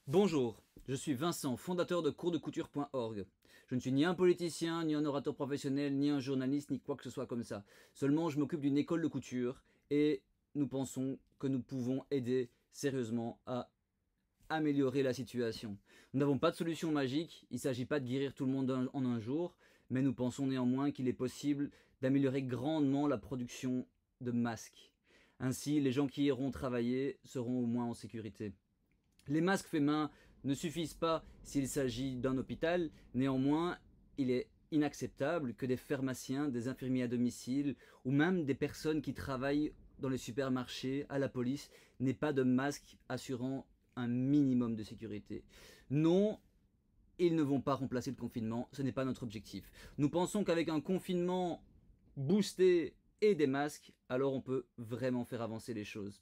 Bonjour, je suis Vincent, fondateur de coursdecouture.org. Je ne suis ni un politicien, ni un orateur professionnel, ni un journaliste, ni quoi que ce soit comme ça. Seulement, je m'occupe d'une école de couture et nous pensons que nous pouvons aider sérieusement à améliorer la situation. Nous n'avons pas de solution magique, il ne s'agit pas de guérir tout le monde en un jour, mais nous pensons néanmoins qu'il est possible d'améliorer grandement la production de masques. Ainsi, les gens qui iront travailler seront au moins en sécurité. Les masques faits main ne suffisent pas s'il s'agit d'un hôpital, néanmoins, il est inacceptable que des pharmaciens, des infirmiers à domicile ou même des personnes qui travaillent dans les supermarchés, à la police, n'aient pas de masque assurant un minimum de sécurité. Non, ils ne vont pas remplacer le confinement, ce n'est pas notre objectif. Nous pensons qu'avec un confinement boosté et des masques, alors on peut vraiment faire avancer les choses.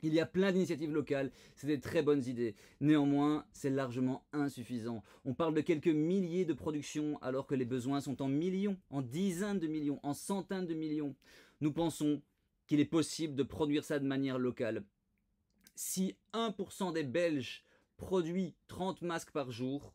Il y a plein d'initiatives locales, c'est des très bonnes idées. Néanmoins, c'est largement insuffisant. On parle de quelques milliers de productions alors que les besoins sont en millions, en dizaines de millions, en centaines de millions. Nous pensons qu'il est possible de produire ça de manière locale. Si 1% des Belges produit 30 masques par jour,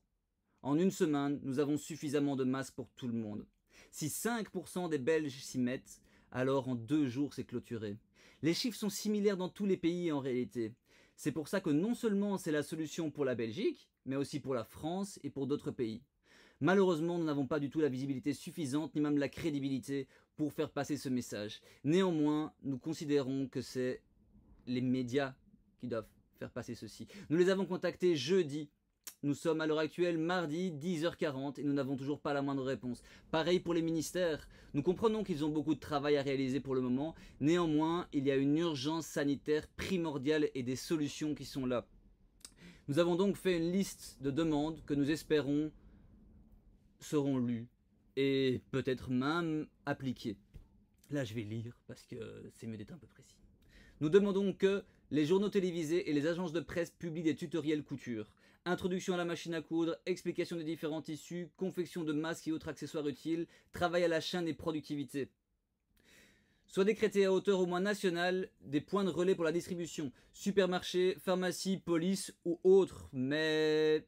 en une semaine, nous avons suffisamment de masques pour tout le monde. Si 5% des Belges s'y mettent, alors en 2 jours c'est clôturé. Les chiffres sont similaires dans tous les pays en réalité. C'est pour ça que non seulement c'est la solution pour la Belgique, mais aussi pour la France et pour d'autres pays. Malheureusement, nous n'avons pas du tout la visibilité suffisante, ni même la crédibilité pour faire passer ce message. Néanmoins, nous considérons que c'est les médias qui doivent faire passer ceci. Nous les avons contactés jeudi. Nous sommes à l'heure actuelle mardi 10h40 et nous n'avons toujours pas la moindre réponse. Pareil pour les ministères. Nous comprenons qu'ils ont beaucoup de travail à réaliser pour le moment. Néanmoins, il y a une urgence sanitaire primordiale et des solutions qui sont là. Nous avons donc fait une liste de demandes que nous espérons seront lues et peut-être même appliquées. Là, je vais lire parce que c'est mieux d'être un peu précis. Nous demandons que les journaux télévisés et les agences de presse publient des tutoriels couture. Introduction à la machine à coudre, explication des différents tissus, confection de masques et autres accessoires utiles, travail à la chaîne et productivité. Soit décrété à hauteur au moins nationale des points de relais pour la distribution. Supermarchés, pharmacies, police ou autres. Mais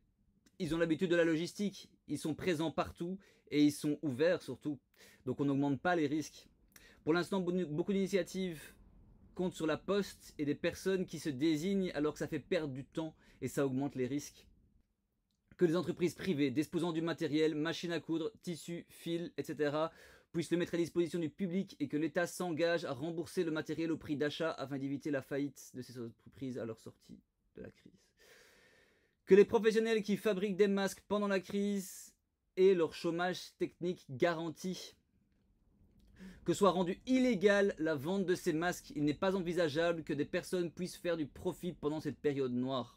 ils ont l'habitude de la logistique. Ils sont présents partout et ils sont ouverts surtout. Donc on n'augmente pas les risques. Pour l'instant, beaucoup d'initiatives comptent sur la poste et des personnes qui se désignent alors que ça fait perdre du temps et ça augmente les risques. Que les entreprises privées disposant du matériel, machines à coudre, tissus, fils, etc. puissent le mettre à disposition du public et que l'État s'engage à rembourser le matériel au prix d'achat afin d'éviter la faillite de ces entreprises à leur sortie de la crise. Que les professionnels qui fabriquent des masques pendant la crise aient leur chômage technique garanti. Que soit rendue illégale la vente de ces masques, il n'est pas envisageable que des personnes puissent faire du profit pendant cette période noire.